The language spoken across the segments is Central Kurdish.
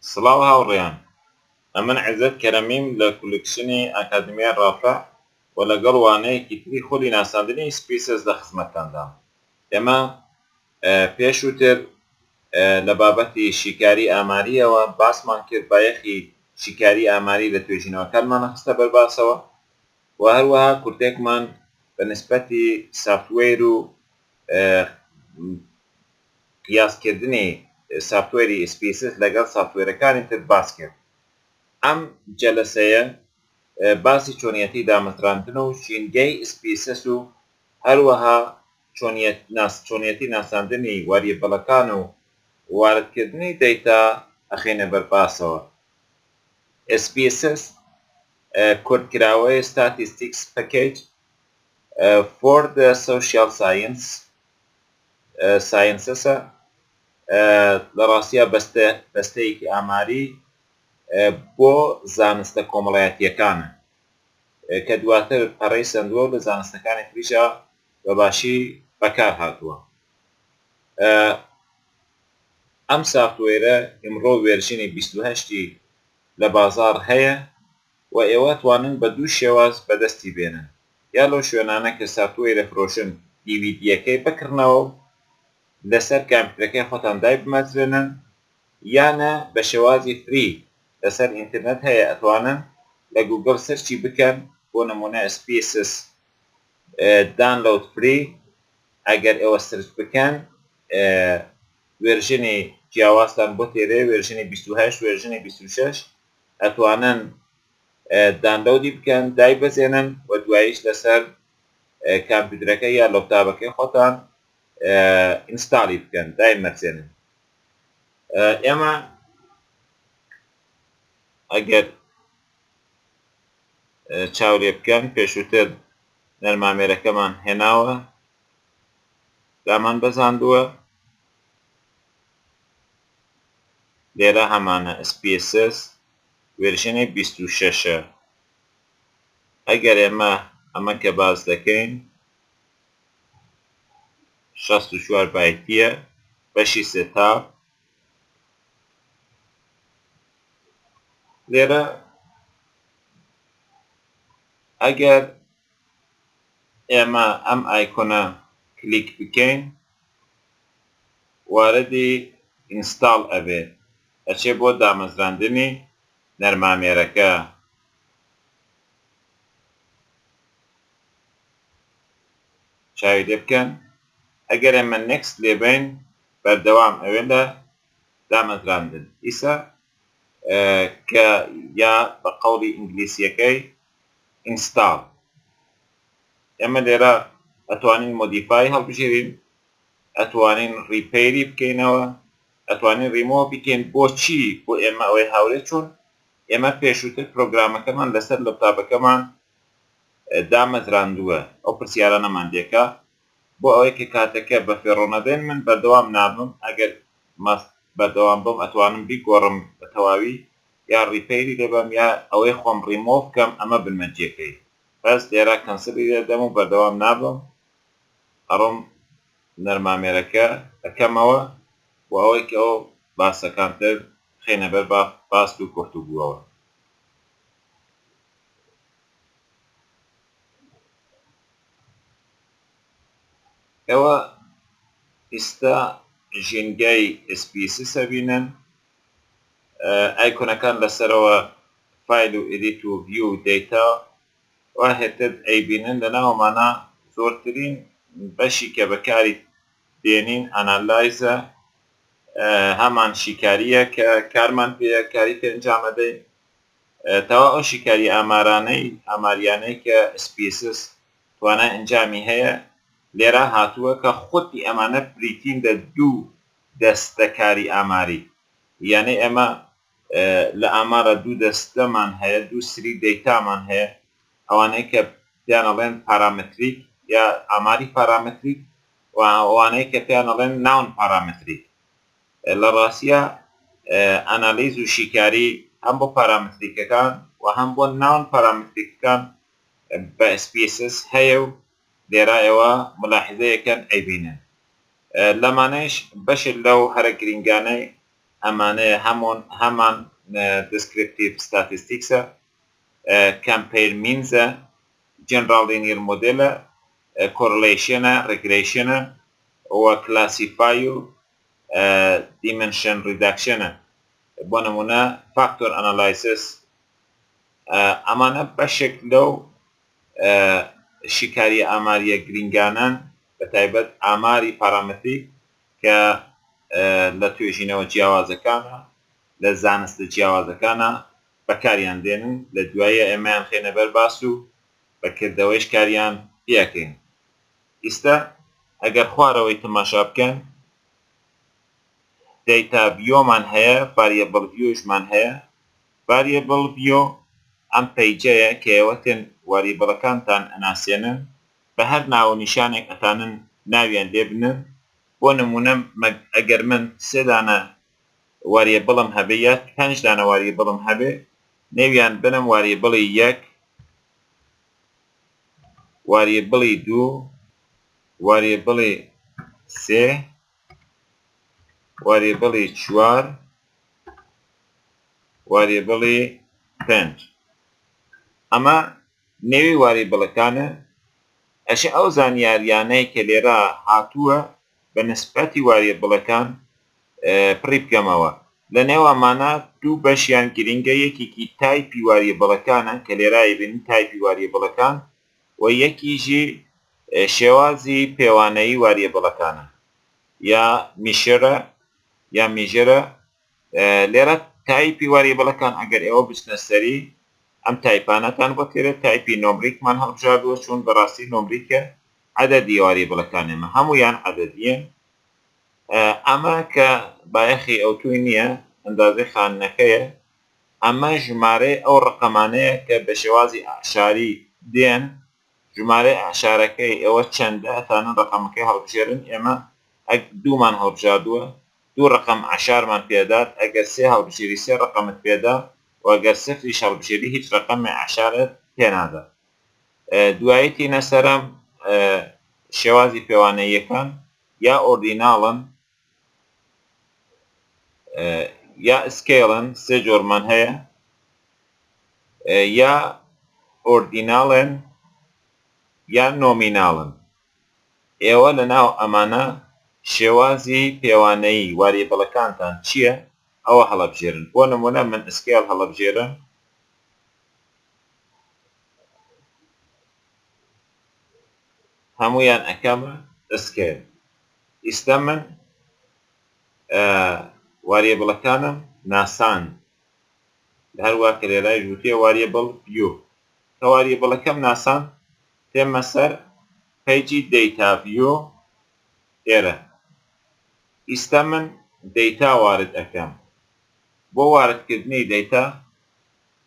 سڵاو هاوڕێیان، ئەمن عیزەت کەرەمیم لە کولکشنی ئەکادمیای ڕافع و لەگەڵ وانەیەکی تری خۆلی ناساندنی سپیسز لە خزمەتتاندام. ئێمە پێشووتر لە بابەتی شیکاری ئاماریەوە باسمان کرد بایەخی شیکاری ئاماری لە توێژینەوەکانمان خستە بەرباسەوە و هەروەها کورتێکمان بە نسبەتی سافتوێر و قیاسکردنی سافتوێری سپیسز لەگەڵ سافتوێرەکانی تر باس کرد. ئەم جەلسەیە باسی چۆنیەتی دامەزراندن و ژینگەی سپیسز و هەروەها چۆنیەتی ناساندنی واریەبەڵەکان و واردکردنی دەیتا ئەخێنە بەرباسەوە. SPSS کورتکراوەی Statistics Package for the Social Sciences لە ڕاستیە بەستەیەکی ئاماری بۆ زانستە کۆمەڵایەتیەکانە کە دواتر پەڕەی سندووە لە زانستەکانی تریشە بەباشی بەکار هاتووە. ئەم سافتوێرە ئمڕۆ وێرژینی 28 لە بازار هەیە و ئێوە توانن بە دوو شێواز بەدەستی بێنن، یا لەو شوێنانە کە سافتوێرە فرۆشن دیڤیدیەکەی بکردنەوە لەسەر کامپیوتەرەکەی خۆتان دای بمەزرێنن، یانە بە شێوازی فری لەسەر ئینترنێت هەیە ئەتوانن لە گوگڵ سەرچی بکەن بۆ نمونە SPSS دانلۆد فری. ئەگەر ئێوە سرچ بکەن وێرژنی جیاوازتان بۆ تێرێ وێرژنی 28 وێرژنی 26 ئەتوانن دانلۆدی بکەن دای بەزێنن و دواییش لەسەر کامپیوترەکە یا لۆپتاپەکەی خۆتان ئینستاڵی بکەن دای مەرجێنن. ئێمە ئەگەر چاورێ بکەن پێشووتر نەرمامێرەکەمان هێناوە دامان بەزاندووە، لێرە هەمانە SPSS وێرژنی 26. ئەگەر ئەمە کە باز دەکەین 64 بایتیە بەشی سێتاپ. لێرە ئەگەر ئێمە ئەم ئایکۆنە کلیک بکەین واردی ئینستاڵ ئەبێ، ئەچێ بۆ دامەزراندنی نەرمامێرەکە. چاوی لێ بکەن. ئەگەر ئێمە نێکست لێبین بەردەوام ئەوێ لە دامەزراندن ئیسا کە یا بە قەوڵی ئینگلیسیەکەی ئینستاڵ. ئێمە لێرە ئەتوانین مۆدیفای هەڵبژێرین، ئەتوانین ریپەیری بکەینەوە، ئەتوانین ریمۆ بکەین. بۆچی؟ بۆ ئێمە ئەوەی هاورێت چۆن ئێمە پێشووتر پرۆگرامەکەمان لەسەر لەپتاپەکەمان دامەزراندووە، ئەو پرسیارانەمان لێکا بۆ ئەوەی کە کاتەکە بە فێڕۆنەدەن من بەردەوام نابم. ئەگەر بەردەوام بم ئەتوانم بیگۆڕم بە تەواوی یا ریپەیری لێبم یا ئەوەی خۆم ریمۆ بکەم ئەمە بنمەجێکەی. بەس لێرە کەنسڵی لێدەم و بەردەوام نابم، ئەڕۆم نەرمامێرەکە ئەکەمەوە و ئەوەی کە ئەو باسەکانتر خێنە بەر باست و گفتوگۆەوە. ئێوە ئێستا ژینگەی SPSS بینن، ئایکۆنەکان لەسەرەوە فایل و ئیدیت و ڤیو و دەیتا و هێتر ئەیبینن. لەناومانە زۆرترین بەشی کە بەکاری دێنین ئەنالایزە، هەمان شیکاریە کە کارمان پێ کاری پێ ئەنجامەدەین. تەوا ئەو شیکاری ئاماریانەی کە SPSS توانای ئەنجامی هەیە لێرە هاتووە کە خۆتی ئەمانە بریتین لە دوو دەستەکاری ئاماری. یعنی ئێمە لە ئامارە دوو دەستەمان هەیە، دوو سری دەیتامان هەیە، ئەوانەی کە پێیان ئەڵێن پارامتریک یا ئاماری پارامتریک و ئەوانەی کە پێیان ئەڵێن ناون پارامتریک. لە ڕاستیە ئەنالیز و شیکاری هەم بۆ پارامتریکەکان و هەم بۆ ناون پارامتریکەکان بە SPSS هەیە و لێرە ئێوە ملاحظەیەکەن ئەیبینن. لەمانەیش بەشێک لەو هەرە گرنگانەی ئەمانەیە هەمان descriptive statistics compare means general linear model correlation regression و classify dimension reduction بۆ نمونە factor analysis ئەمانە بەشێک لەو شیکاری ئاماریە گرنگانن بە تایبەت ئاماری پارامتریک کە لە توێژینەوە جیاوازەکانە لە زانستە جیاوازەکانە بەکاریان دێنن لە دوایە ئێمەیان خێنە بەر باس و بەکردەوەیش کاریان پێکەین ئێستا ئەگەر خوارەوەی تەماشا بکەن دەیتا ڤیۆمان هەیە ڤاریەبڵ ڤیۆشمان هەیە ڤاریەبڵ ڤیۆ ئەم پەیجەیە کە ئێوە تێن واریبڵەکانتان ئەناسێنن بە هەر ناو نیشانێک ئەتانن ناویان لێ بنن بۆ نمونە ئەگەر من 3 دانە واریبڵم هەبێ یا 5 دانە واریبڵم هەبێ نێویان بنم واریبڵی 1 واریبڵی 2 واریبڵی 3 واریبڵی 4 واریبڵی 5 ئەمە نێوی واریبڵەکانە ئەشە ئەو زانیاریانەی کە لێرە هاتووە بە نسبەتی واریبڵەکان پڕی بکەمەوە لە نێوامانە دوو بەشیان گرنگە یەکێکی تایپی واریبڵەکانە کە لێرای بین تایپی واریبڵەکان و یەکیژی شێوازی پێوانەیی واریبڵەکانە یا میژەرە لێرە تایپی واریبڵەکان ئەگەر ئێوە بچنە سەری ئەم تایپانەتان بۆ تێرە تایپی نۆمریکمان هەڵبژاردووە چون بەڕاستی نۆمریکە عەدەدی واریبڵەکانێمە هەمویان عەدەدیەن ئەمە کە بایەخی ئەوتوی نییە ئەندازەی خاننەکەیە ئەمە ژمارەی ئەو ڕقەمانەیە کە بە شێوازی ئاشاری دێن ژمارەی ئاشارەکەی ئێوە چەندە ئەتانن ڕقەمەکەی هەڵبژێرن ئێمە دوومان هەڵبژاردووە دوو ڕقەم عشارمان پێدات ئەگەر 3 هەڵبژێری 3 ڕقەمت پێدا وەگەر سفریش هەڵبژێری هیچ ڕقەمی عشارت پێنادا دوایی تینە سەرم شێوازی پێوانەییەکان یا ئۆردیناڵن یا سکێڵن 3 جۆرمان هەیە یا ئۆردیناڵن یا نۆمیناڵن ئێوە لەناو ئەمانە شێوازی پێوانەیی واریبڵەکانتان چییە ئەوە هەڵەبژێرن بۆ نمونە من سکێڵ هەڵەبژێرم هەمویان ئەکەمە سکێل ئێستا من واریبڵەکانم ناسان هەروە کە لێرای ژووتێ واریبڵ ڤیۆ کە واریبڵەکەم ناسان تێمە سەر پەیجی دەیتا ڤیۆ ئێرە ئێستا من دەیتا وارد ئەەکەم بۆ واردکردنی دەیتا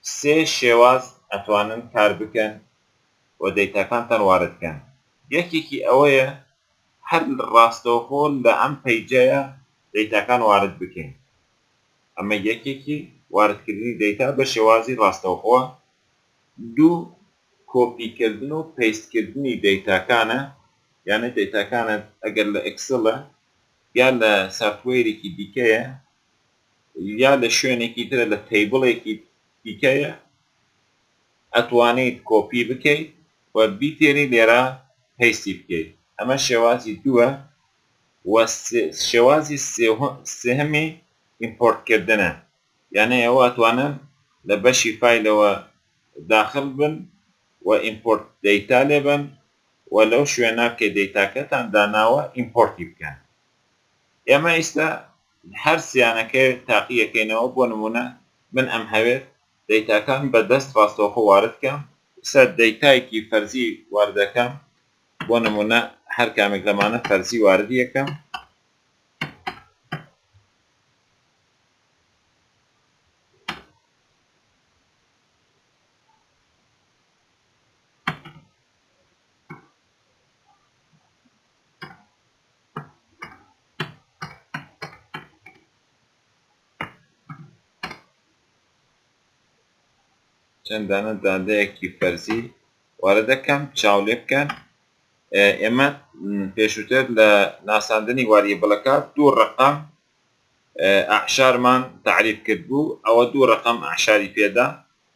3 شێواز ئەتوانن کار بکەن و دەیتاکانتان واردکەن یەکێکی ئەوەیە هەر ڕاستەوخۆ لە ئەم پەیجەیە دەیتاکان وارد بکەین ئەمە یەکێکی واردکردنی دەیتا بە شێوازی ڕاستەوخۆ دوو کۆپیکردن و پەیستکردنی دەیتاکانە یانە دەیتاکانت ئەگەر لە ئەکسڵە یا لە سافوێرێکی دیکەیە یا لە شوێنێکی ترە لە تەیبڵێکی دیکەیە ئەتوانیت کۆپی بکەیت و بیتێری لێرە پەیستی بکەیت ئەمە شێوازی دووە و شێوازی سێهەمی ئیمپۆرتکردنە یانە ئێوە ئەتوانن لە بەشی فایلەوە داخل بن و ئیمپۆرت دەیتا لێبن و لەو شوێنە کە دەیتاکەتان داناوە ئیمپۆرتی بکەن ئێمە ئێستا هەر سیانەکە تاقیەکەینەوە بۆ نمونە من ئەم هەوێت دەیتاکان بە دەست ڕاستەوخۆ وارد بکەم سەر دەیتایەکی فەرزی واردەکەم بۆ نمونە هەر کامێک لەمانە فەرزی واردی یەکەم چەندانە دادەیەکی فەرزی واردەکەم چاولێ بکەن ئێمە پێشووتر لە ناساندنی واریبڵەکە دوو ڕقەم ئاعشارمان تعریف کرد بوو ئەوە دوو ڕقم ئاعشاری پێدا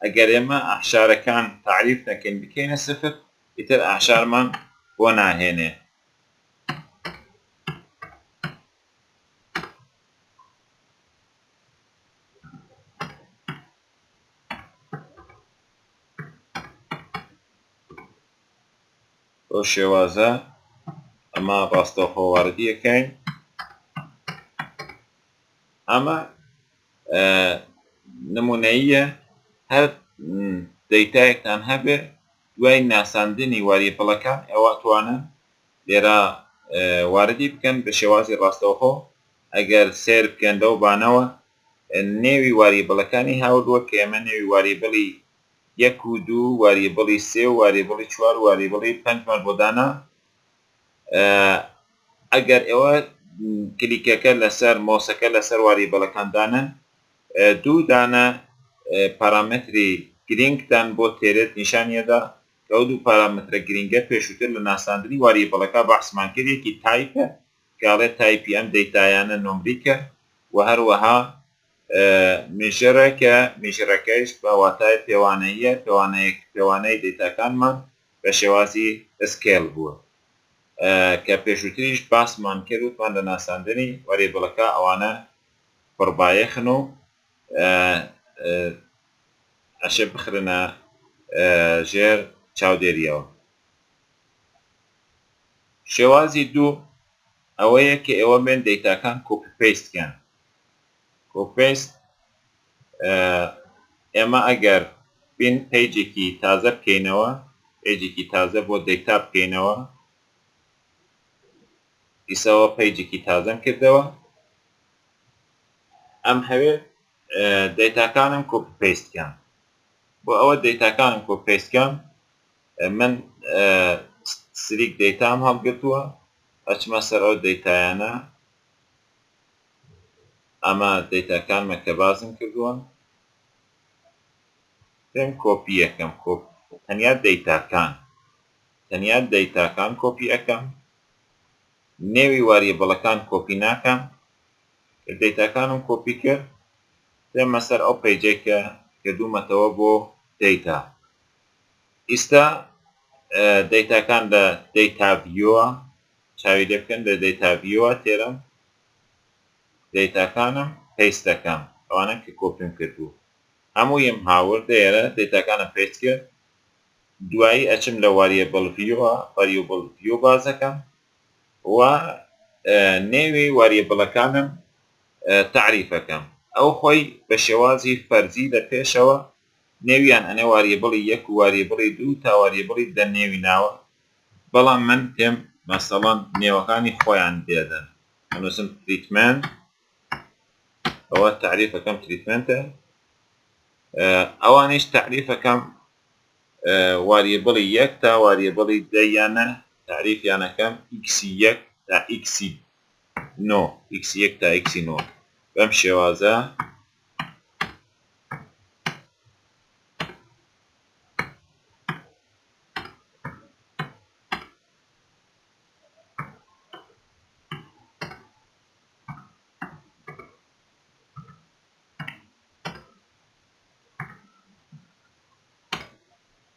ئەگەر ئێمە ئاعشارەکان تعریف نەکەین بکەینە سفر ئیتر ئاعشارمان بۆ ناهێنێ. بۆ شێوازە ئەمە ڕاستەوخۆوەڕدیەکەین. ئەمە نمونەیە هەر دەیتایەکتان هەبێ دوای ناساندنی واریەپڵەکان ئێوە توانن لێرە واردی بکەن بە شێوازی ڕاستەوخۆ ئەگەر سێر بکەن لەو بانەوە نێوی واریەبڵەکانی هاوردووە کە ئێمە نێوی واریبڵی 1 و 2 واریبڵی 3 و واریبڵی 4 واریبڵی 5مان بۆ دانا. ئەگەر ئێوە کلیکەکە لەسەر مۆسەکە لەسەر واریبڵەکان دانن دوو دانە پارامتری گرنگتان بۆ تێرێت نیشانیەدا کە ئەو دوو پارامترە گرنگە پێشووتر لە ناساندنی واریبڵەکە بەحسمان کرد. یەکی تایپە کاڵێت تایپی ئەم دەیتایانە نۆمریکە و هەروەها مێژەرەکە مێژەرەکەیش بە واتای پێوانەیە پێوانەی دەیتاکانمان بە شێوازی سکێل بووە کە پێشووتریش باسمان کرد وتمان لە ناساندنی واریبڵەکە ئەوانە پڕبایەخن و ئەشێ بخرنە ژێر چاودێریەوە. شێوازی دوو ئەوەیە کە ئێوە بێن دەیتاکان کۆپی پێیستکەن. کۆپیست ئێمە ئەگەر بین پیجێکی تازە بکەینەوە پیجێکی تازە بۆ دەیتا بکەینەوە ئیسەوە پیجێکی تازەم کردەوە ئەم هەوێت دەیتاکانم کۆپی پێیستکەن. بۆ ئەوە دەیتاکانم کۆپی پێیستکەم من سریک دەیتام هەڵگرتووە ئەچمە سەر ئەو دەیتایانە ئەمە دەیتاکانمە کە بازم کردووە پێم کۆپی یەکەم تەنیا دەیتاکان کۆپی ئەەکەم نێوی واریبڵەکان کۆپی ناکەم دەیتاکانم کۆپی کرد دێمە سەر ئەو پیجێکە کردوومەتەوە بۆ دەیتا. ئیستا دەیتاکان لە دەیتا ڤیوە چاوی لێ بکەن لە دەیتا ڤیوە تێرەم دەیتاکانم پێیست دەکەم ئەوانە کە کۆپیم کردبوو هەموویم هاورد ئێرە دەیتاکانم پێیست کرد دوایی ئەچم لە واریبڵ ڤیو بازەکەم و نێوی واریبڵەکانم تعریفەکەم ئەو خۆی بە شێوازی فەرزی لە پێشەوە نێویان ئەنێ واریبڵی 1 و واریبڵی 2 تا واریبڵی دە نێوی ناوە بەڵام من پێم مەسەڵەن نێوەکانی خۆیان دێدەن ئەنووسم تریتمنت ئەوە تعریفەکەم تریتمنتە ئەوانیش تعریفەکەم واریبڵی 1 تا واریبڵی دەیانە تعریفیانەکەم x1 تا x1 تا x9 بەم شێوازە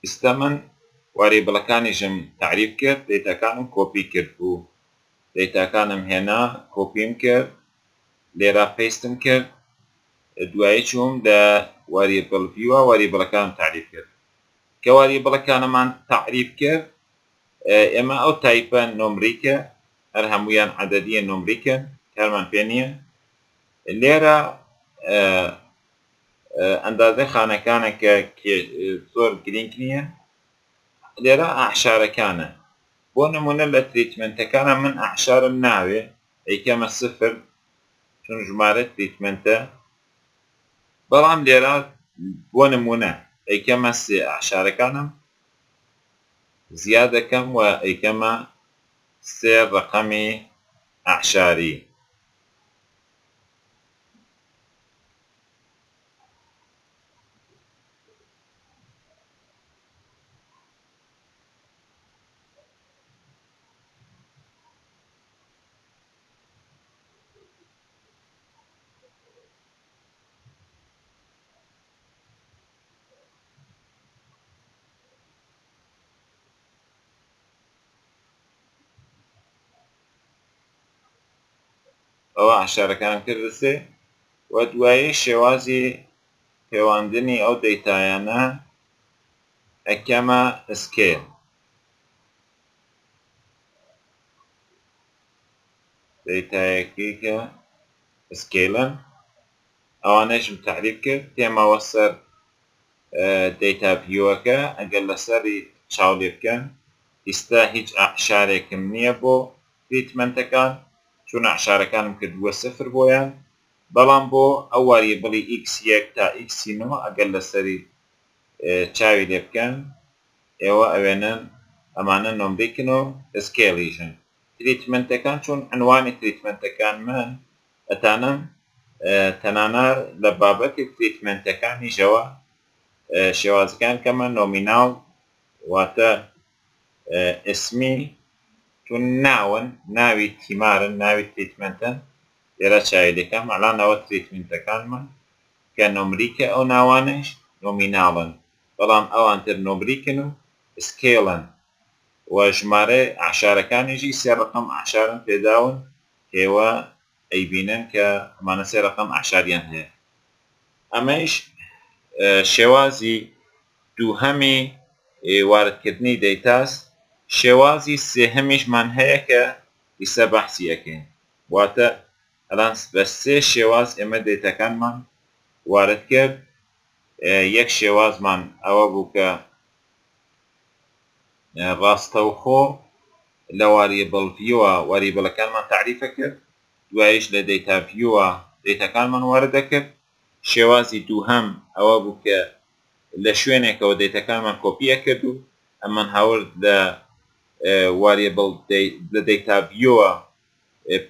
ئێستا من واریبڵەکانیشم تعریف کرد دەیتاکانم کۆپی کرد بوو دەیتاکانم هێنا کۆپیم کرد لێرە پێیستم کرد دوایی چووم لە واریبڵ ڤیوە واریبڵەکانم تعریف کرد کە واریبڵەکانمان تعریف کرد ئێمە ئەو تایپە نۆمریکە هەر هەمویان عەدەدیە نۆمریکن کارمان پێ نییە لێرە ئەندازە خانەکانە کە زۆر گرنگ نییە لێرە ئاعشارەکانە بۆ نمونە لە تریتمنتەکانە من ئاعشارم ناوێ ئەیکەمە سفر چون ژمارە تریتمنتە بەڵام لێرە بۆ نمونە ئەیکەمە سێ ئاعشارەکانم زیاد دەکەم و ئەیکەمە سێ ڕقەمی ئاعشاری ئەوە عشارەکانم کردسێ و دوایی شێوازی پەیوەندنی ئەو دەیتایانە ئەکەمە سکیل. دەیتایەکی کە سکیلن ئەوانەیشم تعریف کرد تێمەوە سەر دەیتا ڤیوەکە ئەگەر لەسەری چاو لێ بکەن ئیستا هیچ ئاعشارێکم نییە بۆ تریتمەنتەکان چون ئاعشارەکانم کردووە سفر بۆیان بەڵام بۆ ئەو واریبڵی x1 تا x9 ئەگەر لەسەری چاوی لێ بکەن ئێوە ئەوێنن ئەمانە نۆمریکن و سکێلیژن تریتمەنتەکان چون عنوانی تریتمەنتەکان من ئەتانم تەنانە لە بابەتی تریتمەنتەکانیشەوە شێوازەکان کەمە نۆمیناڵ واتە ئسمی چون ناون ناوی تیمارن ناوی تریتمەنتن لێرە چاوی دەکەم ئەڵانەوە تریتمەنتەکانمان کە نۆمریکە ئەو ناوانش نۆمیناڵن بەڵام ئەوانتر نۆمریکن و سکێڵن و ژمارە عشارەکانیشی سێ ڕقم عشارن پێداون ئێوە ئەیبینن کە ئەمانە سێ ڕقم عشاریان هەیە. ئەمەش شێوازی دووهەمی واردکردنی دەیتاس. شێوازی سێهەمیشمان هەیە کە ئیستا بەحسی ئەکەین واتە ئەلان بە سێ شێواز ئێمە دەیتەکانمان وارد کرد. یەک شێوازمان ئەوە بوو کە ڕاستەوخۆ لە واریبڵ ڤیوە واریبڵەکانمان تعریفە کرد دوایش لە دەیتا ڤیوە دەیتەکانمان واردە کرد. شێوازی دووهەم ئەوە بوو کە لە شوێنێکەوە دەیتەکانمان کۆپیە کرد و ئەمان هاورد لە واریبڵ لە دەیتا ڤیوە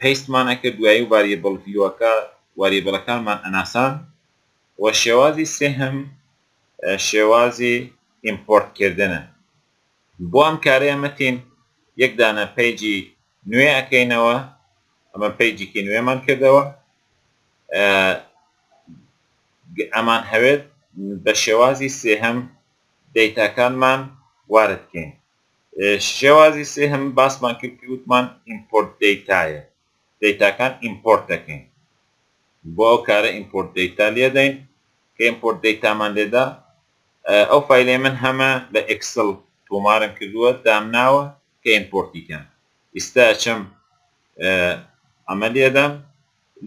پەیستمانە کرد دوایی واریبڵ ڤیوەکە واریبڵەکانمان ئەناسان. و شێوازی سێهەم شێوازی ئیمپۆرتکردنە. بۆ ئەم کارەیە مەتین یەک دانە پەیجی نوێ ئەەکەینەوە ئەمە پەیجێکی نوێمان کردەوە ئەمان هەوێت بە شێوازی سێهەم دەیتاکانمان وارد بکەین. شێوازی سێهەم باسمان کرد کە وتمان ئیمپۆرت دەیتایە دەیتاکان ئیمپۆرت دەکەین بۆ ئەو کارە ئیمپۆرت دەیتا لێ دەین کە ئیمپۆرت دەیتامان لێدا ئەو فایلێ من هەمە لە ئێکسڵ تۆمارم کردووە دامناوە کە ئیمپۆرتیکەم ئیستا ئەچم ئەمە لێدەم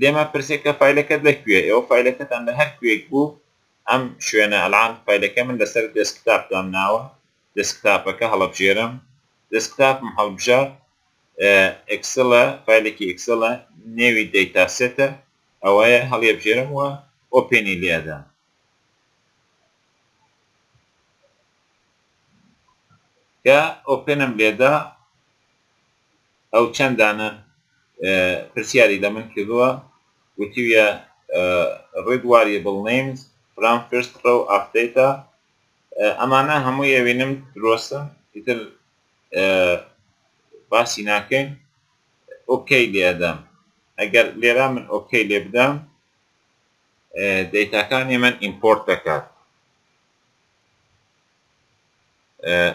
لێمە پرسێت کە فایلەکەت لەکوێ ئێوە فایلەکەتان لە هەر کوێک بوو ئەم شوێنە ئەلان فایلەکە من لەسەر دەسکتاپ دامناوە دەسکتاپەکە هەڵەبژێرم دەسکتاپم هەڵبژار ئێکسڵە فایلێکی ئێکسڵە نێوی دەیتا سێتە ئەوەیە هەڵێبژێرم وە ئۆپێنی لێدەم. کە ئۆپێنم لێدا ئەو چەندانە پرسیاری لە من کردووە وتیویە read variable names from first row of data ئەمانە هەموو ئەوێنم درۆستە ئیتر باسی ناکەین ئۆکەی لێدەم. ئەگەر لێرە من ئۆکەی لێ بدەم دەیتاکانی من ئیمپۆرت دەکات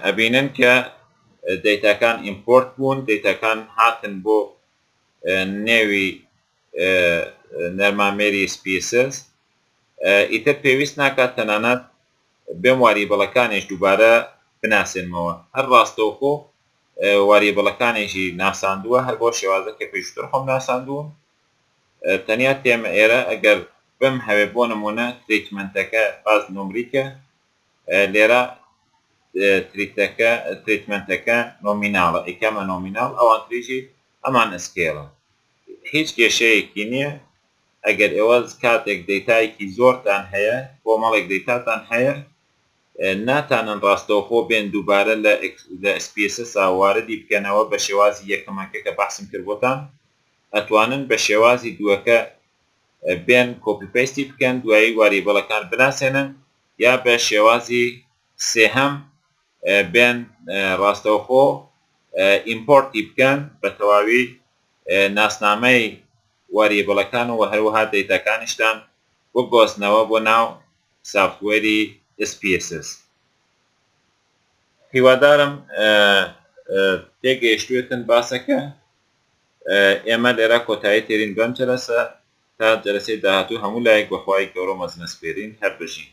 ئەبینن کە دەیتاکان ئیمپۆرت بوون دەیتاکان هاتن بۆ نێوی نەرمامێری SPSS ئیتر پێویست ناکات تەنانەت بێم واریبڵەکانیش دووبارە بناسێنمەوە هەر ڕاستەوخۆ واریبڵەکانێکی ناساندووە هەر بۆ شێوازە کە پێشتر خۆم ناساندووم تەنیا تێمە ئێرە ئەگەر بم هەوێ بۆ نمونە تریتمەنتەکە باز نۆمریکە لێرە تریتمەنتەکە نۆمیناڵە ئیکەمە نۆمیناڵ ئەوان تریژی ئەمان سکێڵە هیچ کێشەیەکی نییە. ئەگەر ئێوە کاتێک دەیتایەکی زۆرتان هەیە بۆ مەڵێک دەیتاتان هەیە ناتانن ڕاستەوخۆ بێن دووبارە لە SPSS واردی بکەنەوە بە شێوازی یەکەمەکە کە بەحسم کردبووتان ئەتوانن بە شێوازی دووەکە بێن کۆپی پەیستی بکەن دوایی واریبڵەکان بناسێنن یا بە شێوازی سێهەم بێن ڕاستەوخۆ ئیمپۆرتی بکەن بە تەواوی ناسنامەی واریبڵەکان و هەروەها دەیتاکانیشتان بگۆستنەوە بۆ ناو سافتوێری SPSS. هیوادارم تێگەیشتوێتن باسەکە ئێمە لێرە کۆتایی تێرین بەم جەلەسە تا جەلەسەی داهاتوو هەموو لایەک بەخوای گەورە مەزنەسپێرین هەر بژین.